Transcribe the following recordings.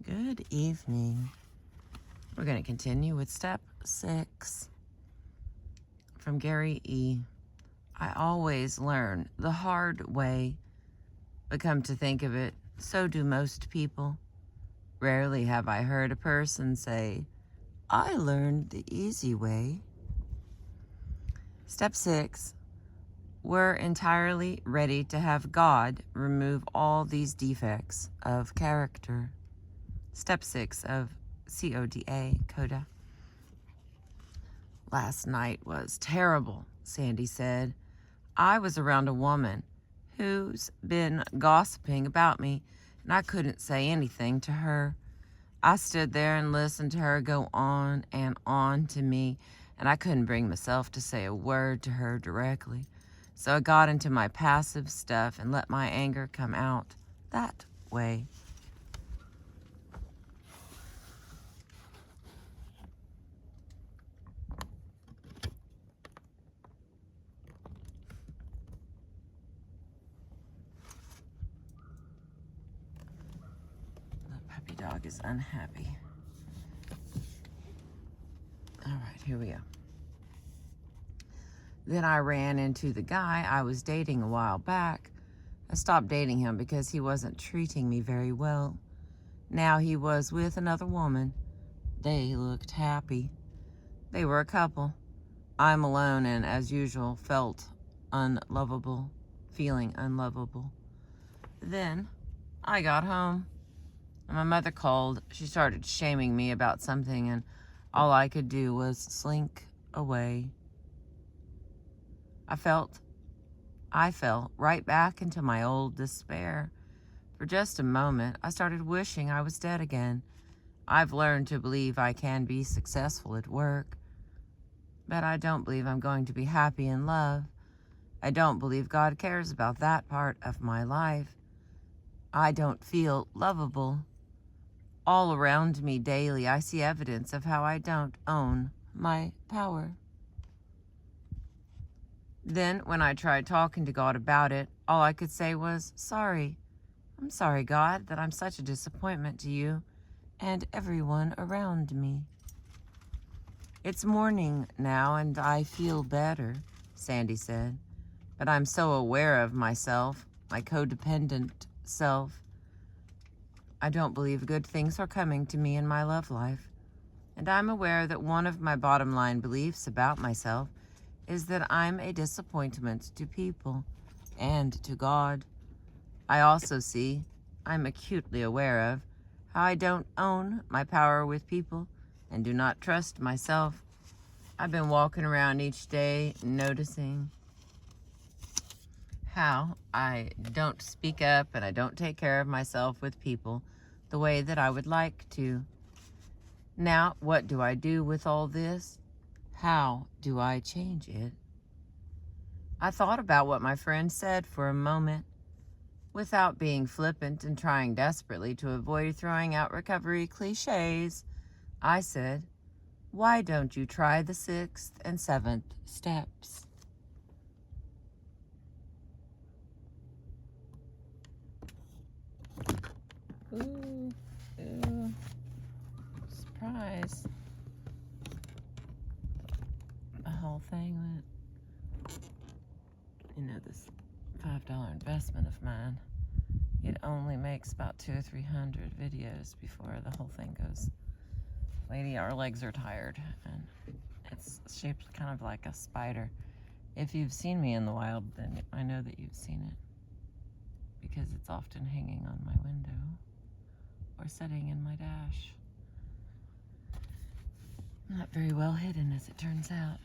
Good evening. We're going to continue with step 6 from Gary E. I always learn the hard way, but come to think of it, so do most people. Rarely have I heard a person say, I learned the easy way. Step 6. We're entirely ready to have God remove all these defects of character. Step 6 of CODA, CODA. Last night was terrible, Sandy said. I was around a woman who's been gossiping about me, and I couldn't say anything to her. I stood there and listened to her go on and on to me, and I couldn't bring myself to say a word to her directly. So I got into my passive stuff and let my anger come out that way. The dog is unhappy. All right, here we go. Then I ran into the guy I was dating a while back. I stopped dating him because he wasn't treating me very well. Now he was with another woman. They looked happy. They were a couple. I'm alone and, as usual, feeling unlovable. Then I got home. My mother called. She started shaming me about something, and all I could do was slink away. I fell right back into my old despair. For just a moment, I started wishing I was dead again. I've learned to believe I can be successful at work, but I don't believe I'm going to be happy in love. I don't believe God cares about that part of my life. I don't feel lovable. All around me daily, I see evidence of how I don't own my power. Then, when I tried talking to God about it, all I could say was, sorry. I'm sorry, God, that I'm such a disappointment to you and everyone around me. It's morning now and I feel better, Sandy said, but I'm so aware of myself, my codependent self. I don't believe good things are coming to me in my love life, and I'm aware that one of my bottom line beliefs about myself is that I'm a disappointment to people and to God. I also see, I'm acutely aware of, how I don't own my power with people and do not trust myself. I've been walking around each day noticing how I don't speak up and I don't take care of myself with people the way that I would like to. Now, what do I do with all this? How do I change it? I thought about what my friend said for a moment. Without being flippant and trying desperately to avoid throwing out recovery cliches, I said, why don't you try the 6th and 7th steps? Ooh, surprise. The whole thing went, this $5 investment of mine, it only makes about 200 or 300 videos before the whole thing goes, lady, our legs are tired, and it's shaped kind of like a spider. If you've seen me in the wild, then I know that you've seen it, because it's often hanging on my window or sitting in my dash. Not very well hidden, as it turns out.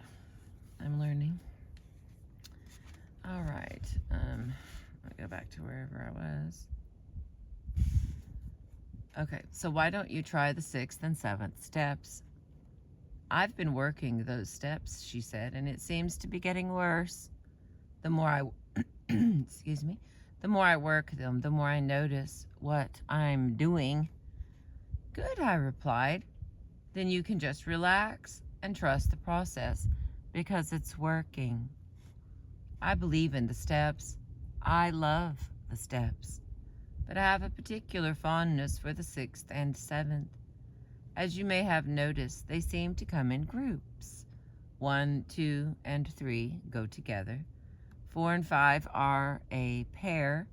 I'm learning. All right, I'll go back to wherever I was. Okay, so why don't you try the 6th and 7th steps? I've been working those steps, she said, and it seems to be getting worse. The more I, the more I work them, the more I notice what I'm doing. Good, I replied. Then you can just relax and trust the process because it's working. I believe in the steps. I love the steps. but I have a particular fondness for the 6th and 7th. As you may have noticed, they seem to come in groups. 1, 2, and 3 go together. 4 and 5 are a pair,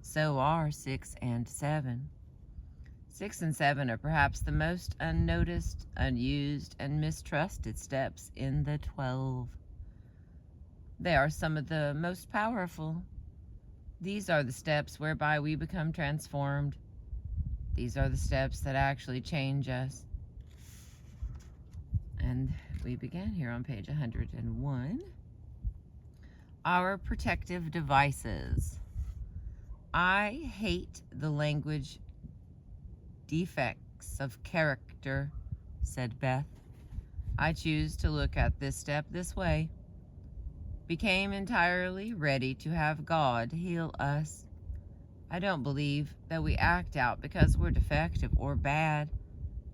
so are 6 and 7. 6 and 7 are perhaps the most unnoticed, unused, and mistrusted steps in the 12. They are some of the most powerful. These are the steps whereby we become transformed. These are the steps that actually change us. And we begin here on page 101. Our protective devices. I hate the language defects of character, said Beth. I choose to look at this step this way. Became entirely ready to have God heal us. I don't believe that we act out because we're defective or bad.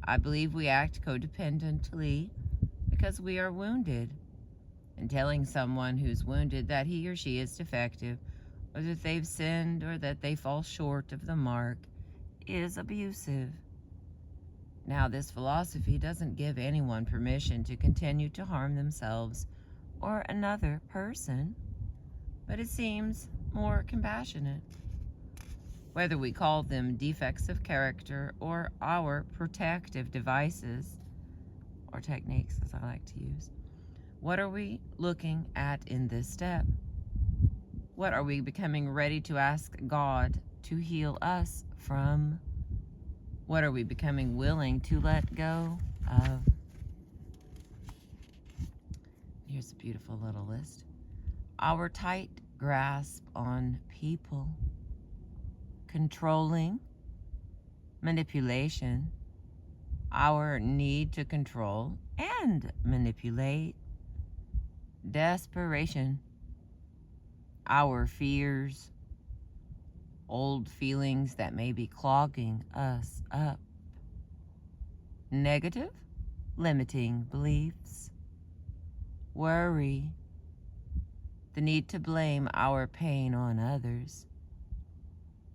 I believe we act codependently because we are wounded. And telling someone who's wounded that he or she is defective, or that they've sinned, or that they fall short of the mark, is abusive. Now, this philosophy doesn't give anyone permission to continue to harm themselves or another person, but it seems more compassionate. Whether we call them defects of character or our protective devices, or techniques as I like to use, what are we looking at in this step? What are we becoming ready to ask God to heal us from? What are we becoming willing to let go of? Here's a beautiful little list. Our tight grasp on people, controlling, manipulation, our need to control and manipulate, desperation, our fears, old feelings that may be clogging us up, negative, limiting beliefs, worry, the need to blame our pain on others,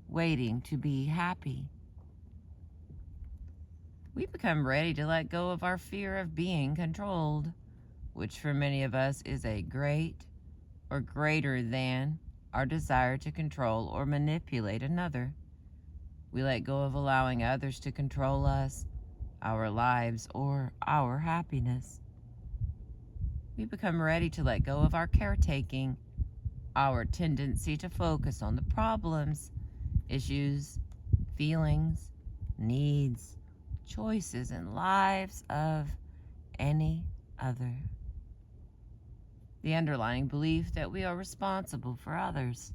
waiting to be happy. We become ready to let go of our fear of being controlled, which for many of us is a great or greater than our desire to control or manipulate another. We let go of allowing others to control us, our lives, or our happiness. We become ready to let go of our caretaking, our tendency to focus on the problems, issues, feelings, needs, choices, and lives of any other. The underlying belief that we are responsible for others.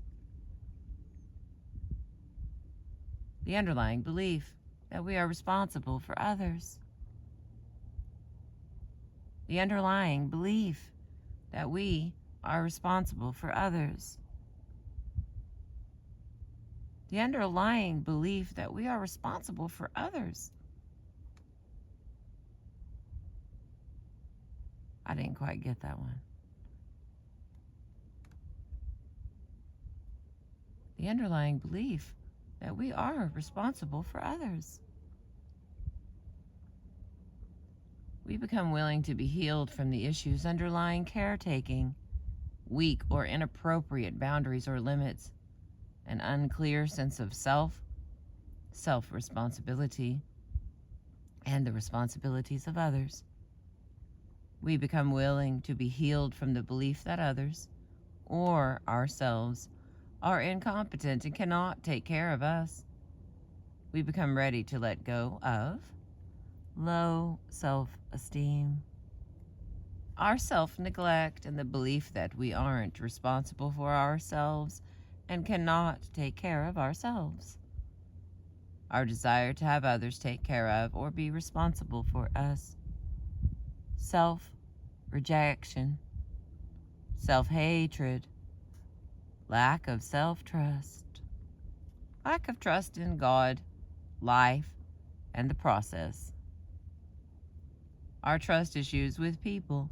The underlying belief that we are responsible for others. The underlying belief that we are responsible for others. The underlying belief that we are responsible for others. I didn't quite get that one. The underlying belief that we are responsible for others. We become willing to be healed from the issues underlying caretaking, weak or inappropriate boundaries or limits, an unclear sense of self-responsibility, and the responsibilities of others. We become willing to be healed from the belief that others, or ourselves, are incompetent and cannot take care of us. We become ready to let go of low self-esteem, our self-neglect, and the belief that we aren't responsible for ourselves and cannot take care of ourselves. Our desire to have others take care of or be responsible for us. Self-rejection, self-hatred, lack of self-trust, lack of trust in God, life, and the process. Our trust issues with people,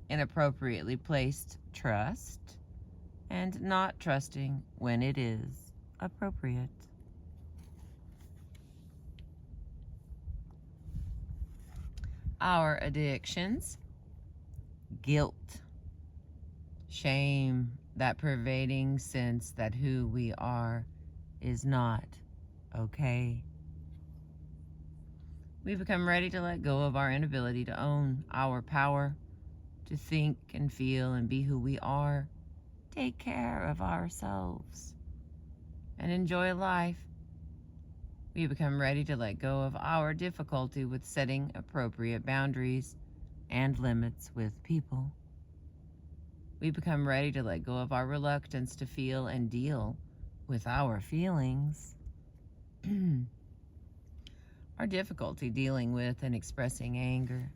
inappropriately placed trust, and not trusting when it is appropriate. Our addictions, guilt, shame, that pervading sense that who we are is not okay. We become ready to let go of our inability to own our power, to think and feel and be who we are, take care of ourselves, and enjoy life. We become ready to let go of our difficulty with setting appropriate boundaries and limits with people. We become ready to let go of our reluctance to feel and deal with our feelings. Our difficulty dealing with and expressing anger,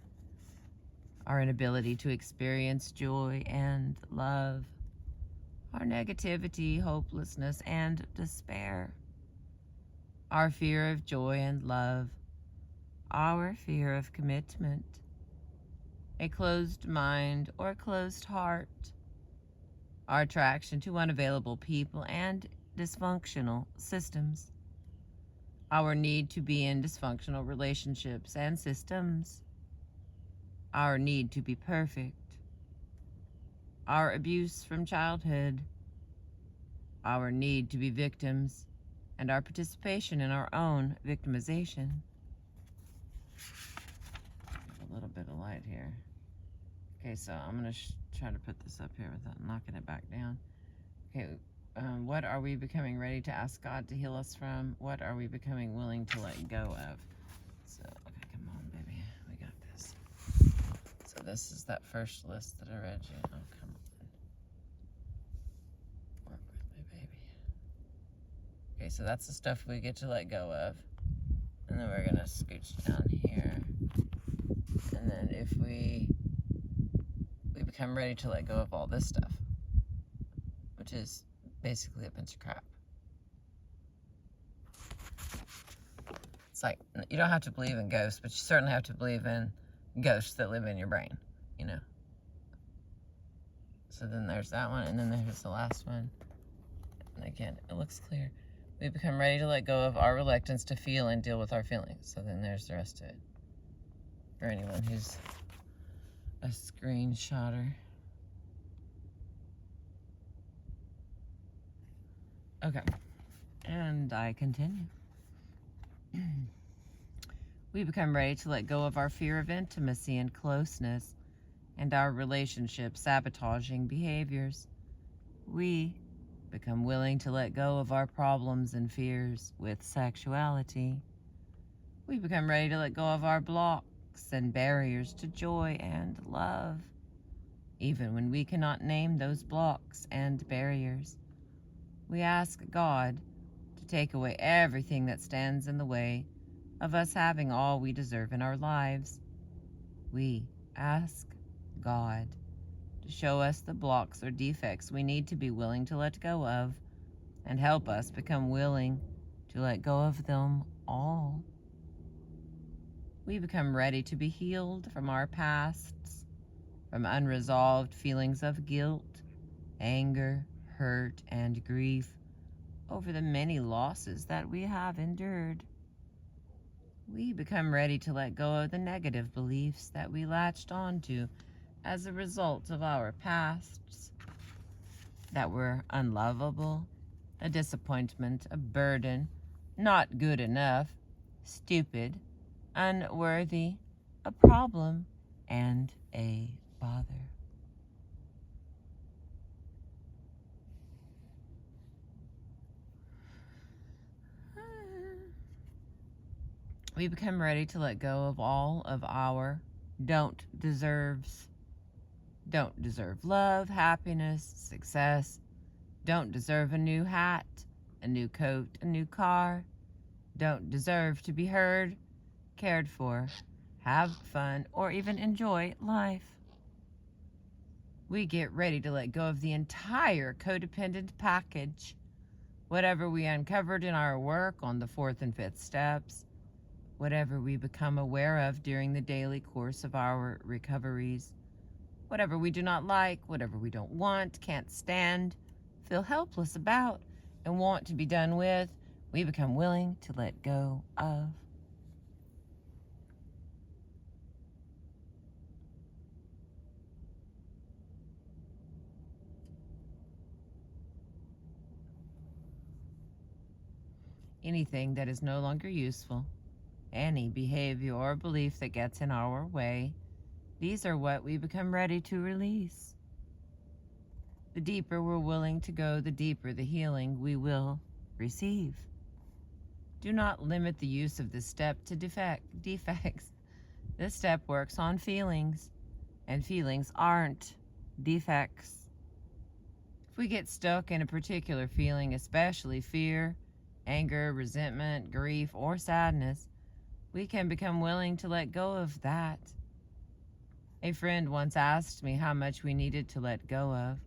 our inability to experience joy and love, our negativity, hopelessness, and despair, our fear of joy and love, our fear of commitment, a closed mind or closed heart, our attraction to unavailable people and dysfunctional systems, our need to be in dysfunctional relationships and systems, our need to be perfect, our abuse from childhood, our need to be victims, and our participation in our own victimization. A little bit of light here. Okay, so I'm going to try to put this up here without knocking it back down. Okay, what are we becoming ready to ask God to heal us from? What are we becoming willing to let go of? So, okay, come on, baby. We got this. So this is that first list that I read you. Oh, come on. Work with me, baby. Okay, so that's the stuff we get to let go of. And then we're going to scooch down here. And then if we become ready to let go of all this stuff, which is basically a bunch of crap. It's like, you don't have to believe in ghosts, but you certainly have to believe in ghosts that live in your brain, you know. So then there's that one, and then there's the last one. And again, it looks clear. We become ready to let go of our reluctance to feel and deal with our feelings. So then there's the rest of it. For anyone who's a screenshotter. Okay, and I continue. We become ready to let go of our fear of intimacy and closeness and our relationship sabotaging behaviors. We become willing to let go of our problems and fears with sexuality. We become ready to let go of our blocks and barriers to joy and love, even when we cannot name those blocks and barriers. We ask God to take away everything that stands in the way of us having all we deserve in our lives. We ask God to show us the blocks or defects we need to be willing to let go of and help us become willing to let go of them all. We become ready to be healed from our pasts, from unresolved feelings of guilt, anger, hurt, and grief over the many losses that we have endured. We become ready to let go of the negative beliefs that we latched onto as a result of our pasts, that were unlovable, a disappointment, a burden, not good enough, stupid, unworthy, a problem, and a bother. We become ready to let go of all of our don't deserves. Don't deserve love, happiness, success. Don't deserve a new hat, a new coat, a new car. Don't deserve to be heard, cared for, have fun, or even enjoy life. We get ready to let go of the entire codependent package. Whatever we uncovered in our work on the 4th and 5th steps, whatever we become aware of during the daily course of our recoveries, whatever we do not like, whatever we don't want, can't stand, feel helpless about, and want to be done with, we become willing to let go of. Anything that is no longer useful, any behavior or belief that gets in our way, these are what we become ready to release. The deeper we're willing to go, the deeper the healing we will receive. Do not limit the use of this step to defects. This step works on feelings, and feelings aren't defects. If we get stuck in a particular feeling, especially fear, anger, resentment, grief, or sadness, we can become willing to let go of that. A friend once asked me how much we needed to let go of.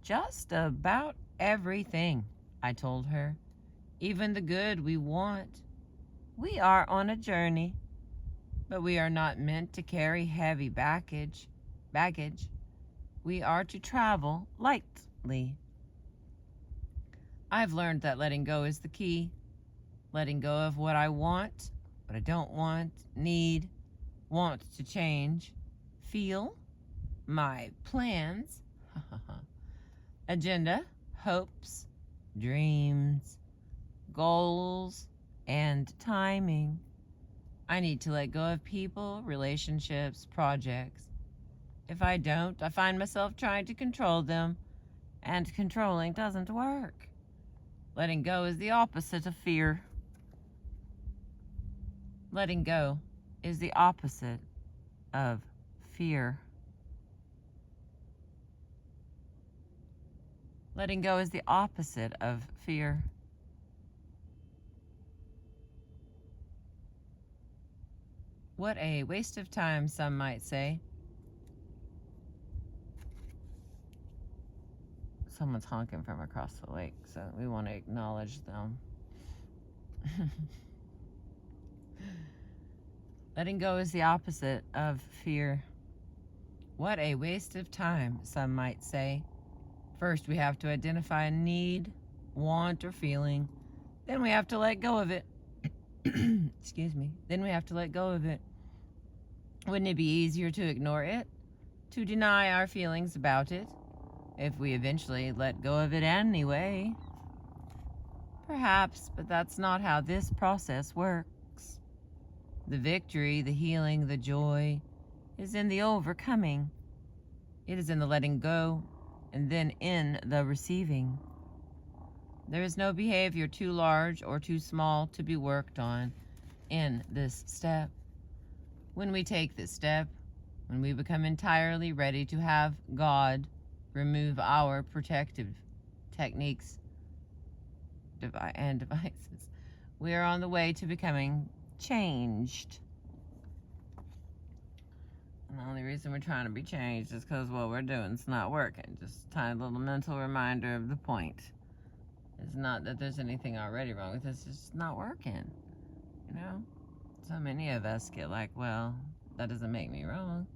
Just about everything, I told her. Even the good we want. We are on a journey, but we are not meant to carry heavy baggage. We are to travel lightly. I've learned that letting go is the key. Letting go of what I want, what I don't want, need, want to change, feel, my plans, agenda, hopes, dreams, goals, and timing. I need to let go of people, relationships, projects. If I don't, I find myself trying to control them, and controlling doesn't work. Letting go is the opposite of fear. Letting go is the opposite of fear. Letting go is the opposite of fear. What a waste of time, some might say. Someone's honking from across the lake, so we want to acknowledge them. Letting go is the opposite of fear. What a waste of time, some might say. First, we have to identify a need, want, or feeling. Then we have to let go of it. Excuse me. Then we have to let go of it. Wouldn't it be easier to ignore it? To deny our feelings about it? If we eventually let go of it anyway? Perhaps, but that's not how this process works. The victory, the healing, the joy is in the overcoming. It is in the letting go, and then in the receiving. There is no behavior too large or too small to be worked on in this step. When we take this step, when we become entirely ready to have God remove our protective techniques and devices, we are on the way to becoming changed. And the only reason we're trying to be changed is because what we're doing is not working. Just a tiny little mental reminder of the point. It's not that there's anything already wrong with us, it's just not working. You know? So many of us get like, well, that doesn't make me wrong.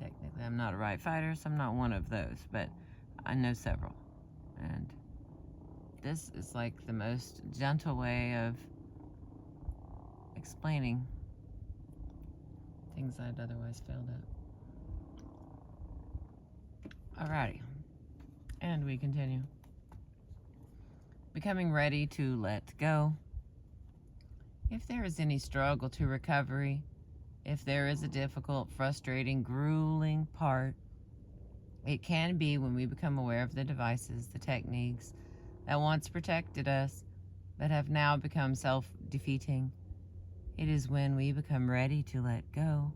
Technically, I'm not a right fighter, so I'm not one of those, but I know several. And this is like the most gentle way of explaining things I'd otherwise failed at. Alrighty. And we continue. Becoming ready to let go. If there is any struggle to recovery, if there is a difficult, frustrating, grueling part, it can be when we become aware of the devices, the techniques that once protected us, but have now become self-defeating. It is when we become ready to let go.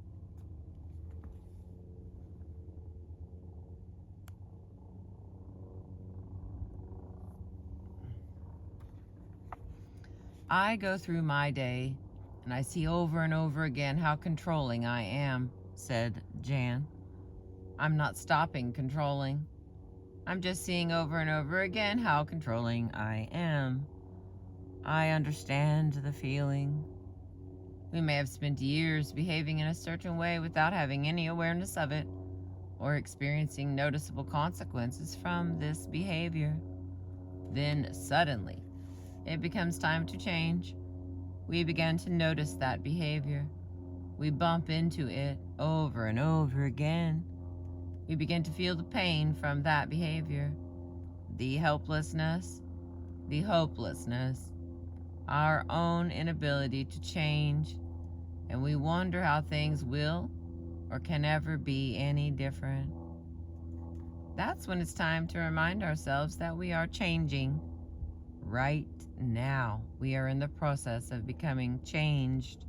I go through my day and I see over and over again how controlling I am, said Jan. I'm not stopping controlling. I'm just seeing over and over again how controlling I am. I understand the feeling. We may have spent years behaving in a certain way without having any awareness of it, or experiencing noticeable consequences from this behavior. Then suddenly, it becomes time to change. We begin to notice that behavior. We bump into it over and over again. We begin to feel the pain from that behavior, the helplessness, the hopelessness, our own inability to change, and we wonder how things will or can ever be any different. That's when it's time to remind ourselves that we are changing. Right now, we are in the process of becoming changed.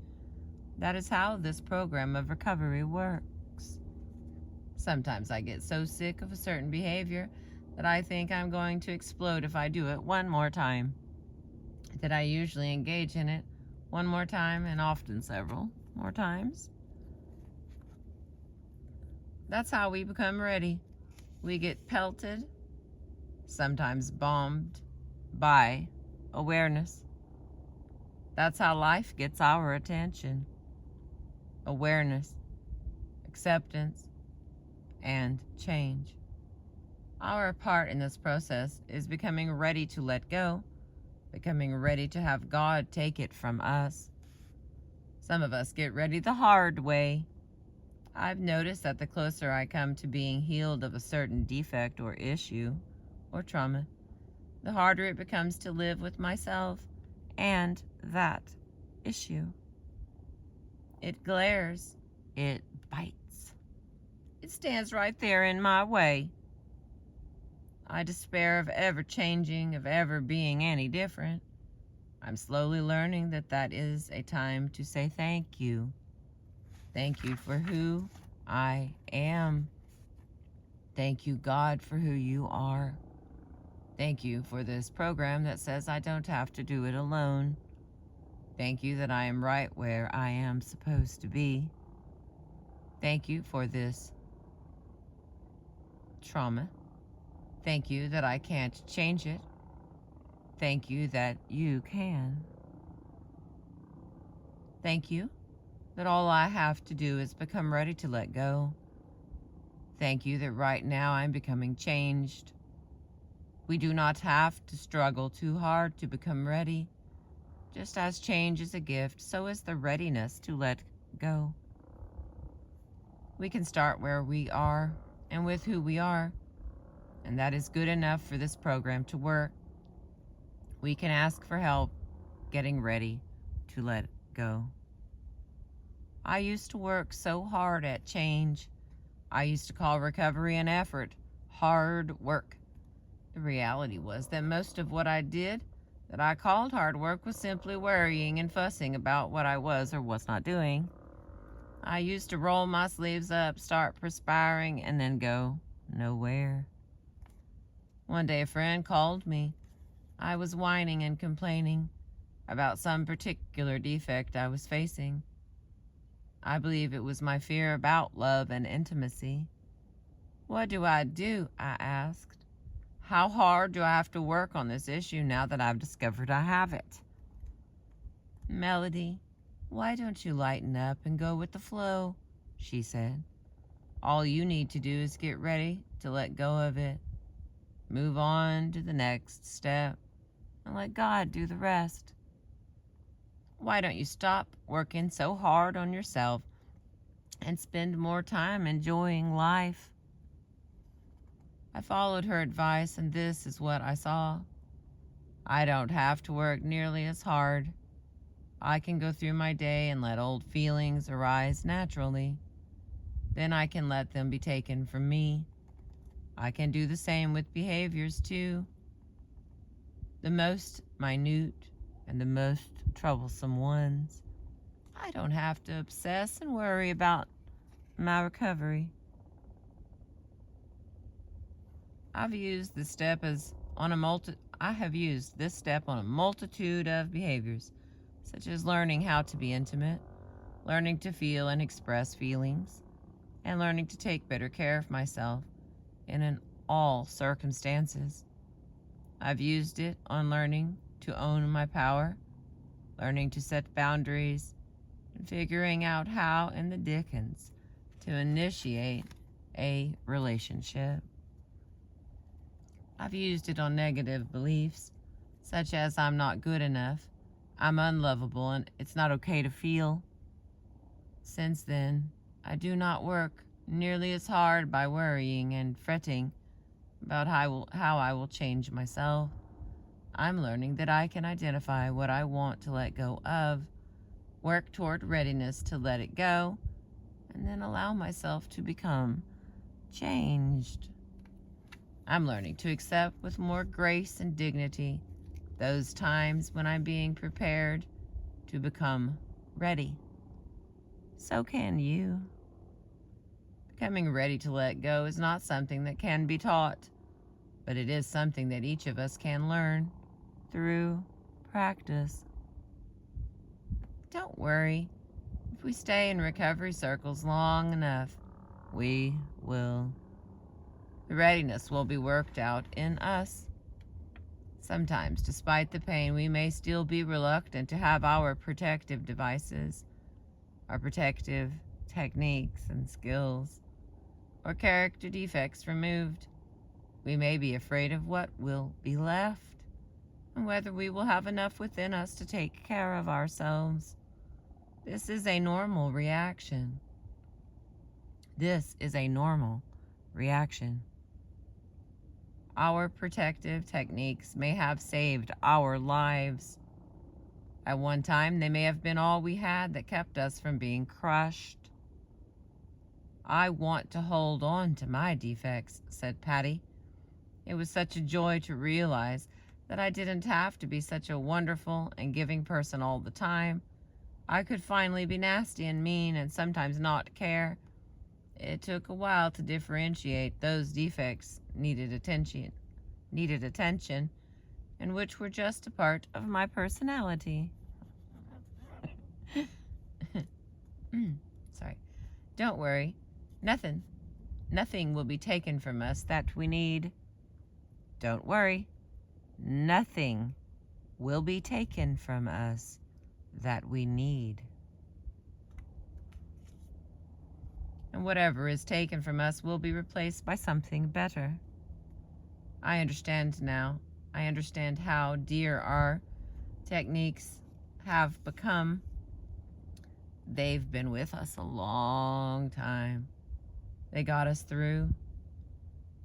That is how this program of recovery works. Sometimes I get so sick of a certain behavior that I think I'm going to explode if I do it one more time, that I usually engage in it one more time and often several more times. That's how we become ready. We get pelted, sometimes bombed, by awareness. That's how life gets our attention. Awareness, acceptance, and change. Our part in this process is becoming ready to let go, becoming ready to have God take it from us. Some of us get ready the hard way. I've noticed that the closer I come to being healed of a certain defect or issue or trauma, the harder it becomes to live with myself and that issue. It glares, it bites. It stands right there in my way. I despair of ever changing, of ever being any different. I'm slowly learning that that is a time to say thank you. Thank you for who I am. Thank you, God, for who you are. Thank you for this program that says I don't have to do it alone. Thank you that I am right where I am supposed to be. Thank you for this trauma. Thank you that I can't change it. Thank you that you can. Thank you that all I have to do is become ready to let go. Thank you that right now I'm becoming changed. We do not have to struggle too hard to become ready. Just as change is a gift, so is the readiness to let go. We can start where we are and with who we are, and that is good enough for this program to work. We can ask for help getting ready to let go. I used to work so hard at change. I used to call recovery an effort, hard work. The reality was that most of what I did that I called hard work was simply worrying and fussing about what I was or was not doing. I used to roll my sleeves up, start perspiring, and then go nowhere. One day a friend called me. I was whining and complaining about some particular defect I was facing. I believe it was my fear about love and intimacy. What do? I asked. How hard do I have to work on this issue now that I've discovered I have it? Melody, why don't you lighten up and go with the flow? She said. All you need to do is get ready to let go of it. Move on to the next step and let God do the rest. Why don't you stop working so hard on yourself and spend more time enjoying life? I followed her advice, and this is what I saw. I don't have to work nearly as hard. I can go through my day and let old feelings arise naturally. Then I can let them be taken from me. I can do the same with behaviors too. The most minute and the most troublesome ones. I don't have to obsess and worry about my recovery. I have used this step on a multitude of behaviors, such as learning how to be intimate, learning to feel and express feelings, and learning to take better care of myself in all circumstances. I've used it on learning to own my power, learning to set boundaries, and figuring out how in the dickens to initiate a relationship. I've used it on negative beliefs, such as I'm not good enough, I'm unlovable, and it's not okay to feel. Since then, I do not work nearly as hard by worrying and fretting about how I will change myself. I'm learning that I can identify what I want to let go of, work toward readiness to let it go, and then allow myself to become changed. I'm learning to accept with more grace and dignity those times when I'm being prepared to become ready. So can you. Becoming ready to let go is not something that can be taught, but it is something that each of us can learn through practice. Don't worry. If we stay in recovery circles long enough, we will. The readiness will be worked out in us. Sometimes, despite the pain, we may still be reluctant to have our protective devices, our protective techniques and skills, or character defects removed. We may be afraid of what will be left and whether we will have enough within us to take care of ourselves. This is a normal reaction. Our protective techniques may have saved our lives. At one time, they may have been all we had that kept us from being crushed. I want to hold on to my defects, said Patty. It was such a joy to realize that I didn't have to be such a wonderful and giving person all the time. I could finally be nasty and mean and sometimes not care. It took a while to differentiate those defects needed attention, and which were just a part of my personality. Sorry. Don't worry. Nothing will be taken from us that we need. Don't worry. Nothing will be taken from us that we need. And whatever is taken from us will be replaced by something better. I understand now. I understand how dear our techniques have become. They've been with us a long time. They got us through.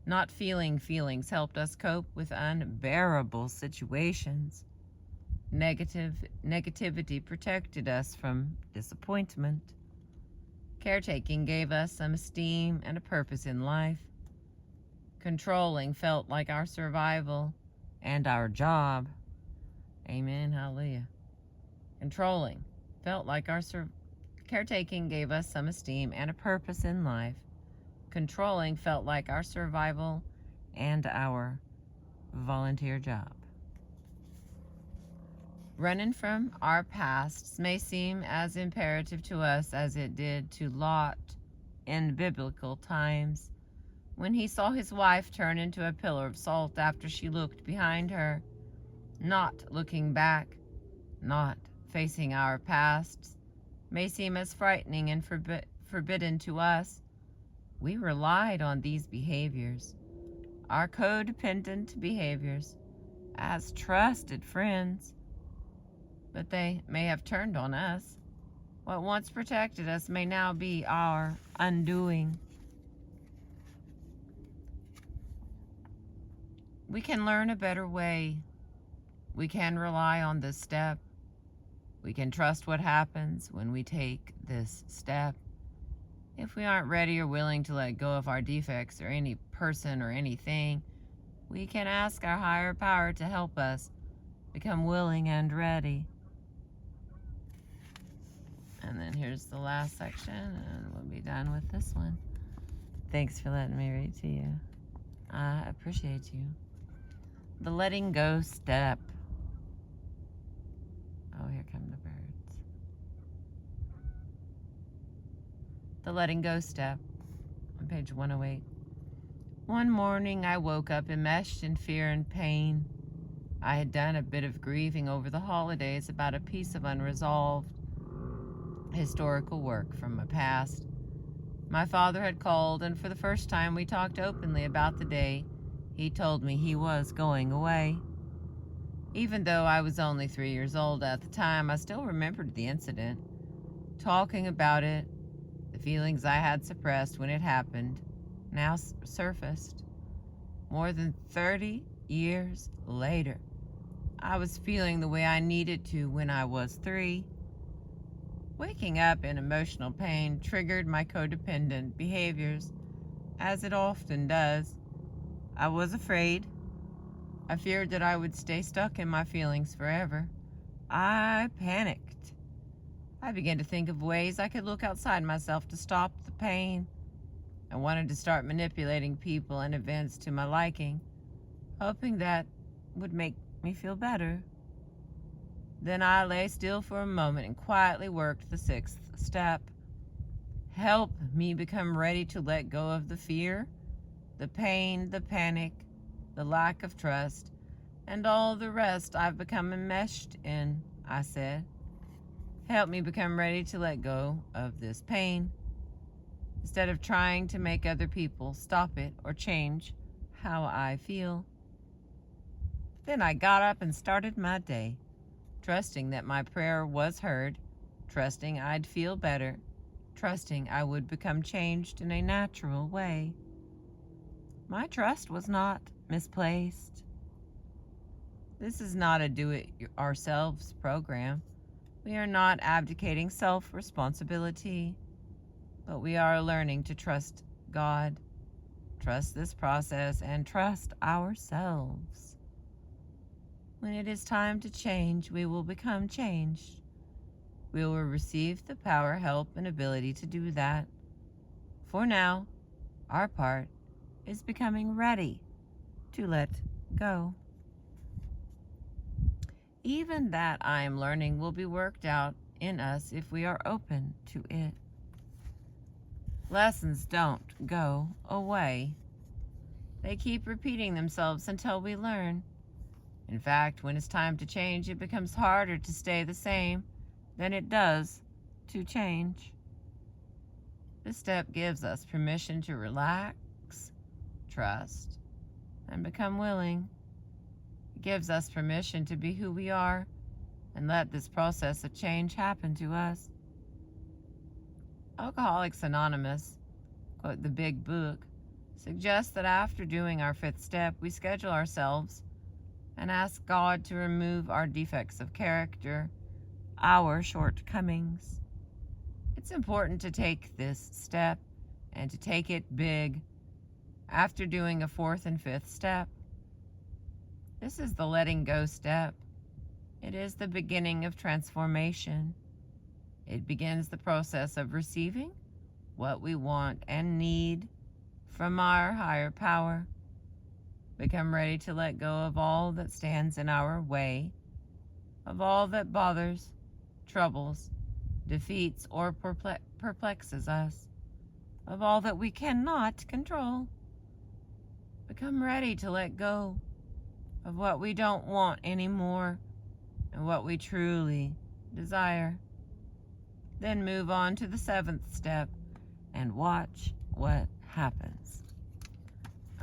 Not feeling feelings helped us cope with unbearable situations. Negativity protected us from disappointment. Caretaking gave us some esteem and a purpose in life. Controlling felt like our survival and our job. Amen, hallelujah. Controlling felt like our caretaking gave us some esteem and a purpose in life. Controlling felt like our survival and our volunteer job. Running from our pasts may seem as imperative to us as it did to Lot in biblical times, when he saw his wife turn into a pillar of salt after she looked behind her. Not looking back, not facing our pasts, may seem as frightening and forbidden to us. We relied on these behaviors, our codependent behaviors, as trusted friends. But they may have turned on us. What once protected us may now be our undoing. We can learn a better way. We can rely on this step. We can trust what happens when we take this step. If we aren't ready or willing to let go of our defects or any person or anything, we can ask our higher power to help us become willing and ready. And then here's the last section, and we'll be done with this one. Thanks for letting me read to you. I appreciate you. The letting go step. Oh, here come the birds. The letting go step on page 108. One morning I woke up enmeshed in fear and pain. I had done a bit of grieving over the holidays about a piece of unresolved historical work from my past. My father had called, and for the first time we talked openly about the day He told me he was going away. Even though I was only 3 years old at the time, I still remembered the incident. Talking about it, the feelings I had suppressed when it happened now surfaced. More than 30 years later, I was feeling the way I needed to when I was 3. Waking up in emotional pain triggered my codependent behaviors, as it often does. I was afraid. I feared that I would stay stuck in my feelings forever. I panicked. I began to think of ways I could look outside myself to stop the pain. I wanted to start manipulating people and events to my liking, hoping that would make me feel better. Then I lay still for a moment and quietly worked the 6th step. Help me become ready to let go of the fear, the pain, the panic, the lack of trust, and all the rest I've become enmeshed in, I said. Help me become ready to let go of this pain, instead of trying to make other people stop it or change how I feel. Then I got up and started my day, trusting that my prayer was heard, trusting I'd feel better, trusting I would become changed in a natural way. My trust was not misplaced. This is not a do-it-ourselves program. We are not abdicating self-responsibility, but we are learning to trust God, trust this process, and trust ourselves. When it is time to change, we will become changed. We will receive the power, help, and ability to do that. For now, our part is becoming ready to let go. Even that I am learning will be worked out in us if we are open to it. Lessons don't go away. They keep repeating themselves until we learn. In fact, when it's time to change, it becomes harder to stay the same than it does to change. This step gives us permission to relax, trust, and become willing. It gives us permission to be who we are and let this process of change happen to us. Alcoholics Anonymous, quote the Big Book, suggests that after doing our 5th step, we schedule ourselves and ask God to remove our defects of character, our shortcomings. It's important to take this step and to take it big after doing a 4th and 5th step. This is the letting go step. It is the beginning of transformation. It begins the process of receiving what we want and need from our higher power. Become ready to let go of all that stands in our way, of all that bothers, troubles, defeats, or perplexes us, of all that we cannot control. Become ready to let go of what we don't want anymore and what we truly desire. Then move on to the 7th step and watch what happens.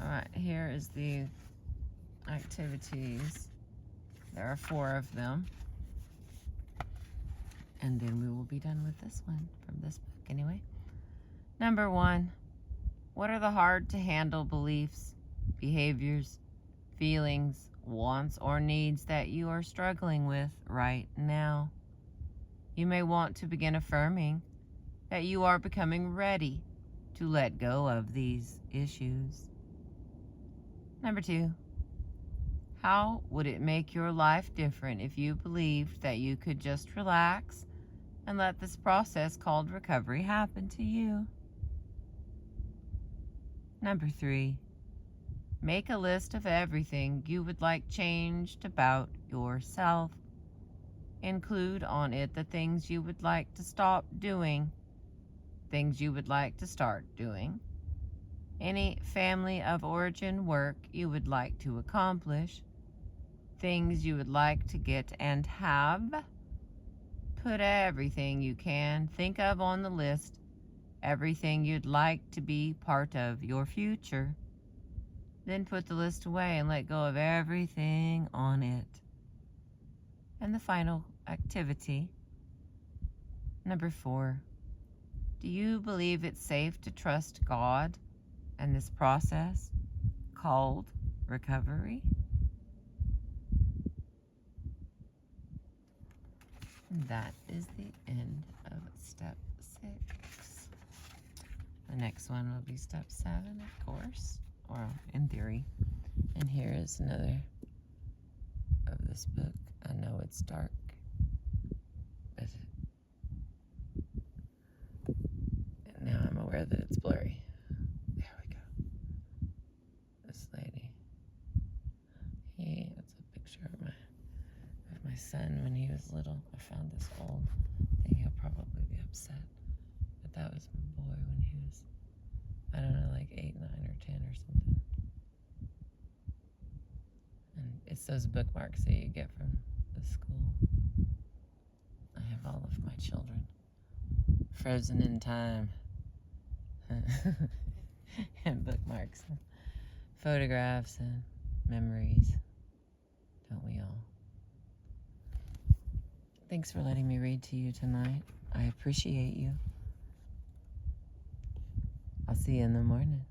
All right, here is the activities. There are 4 of them. And then we will be done with this one from this book anyway. Number 1, what are the hard to handle beliefs, behaviors, feelings, wants, or needs that you are struggling with right now? You may want to begin affirming that you are becoming ready to let go of these issues. Number 2, how would it make your life different if you believed that you could just relax and let this process called recovery happen to you? Number 3, make a list of everything you would like changed about yourself. Include on it the things you would like to stop doing, things you would like to start doing, any family of origin work you would like to accomplish, things you would like to get and have. Put everything you can think of on the list, everything you'd like to be part of your future. Then put the list away and let go of everything on it. And the final activity, number 4. Do you believe it's safe to trust God and this process called recovery? And that is the end of step 6. The next one will be step 7, of course, or in theory. And here is another of this book. I know it's dark, but now I'm aware that it's blurry. There we go. This lady. It's a picture of my son when he was little. I found this old thing. He'll probably be upset. But that was my boy when he was, I don't know, like 8, 9, or 10 or something. And it's those bookmarks that you get from the school. I have all of my children frozen in time. And bookmarks, and photographs, and memories. Don't we all? Thanks for letting me read to you tonight. I appreciate you. I'll see you in the morning.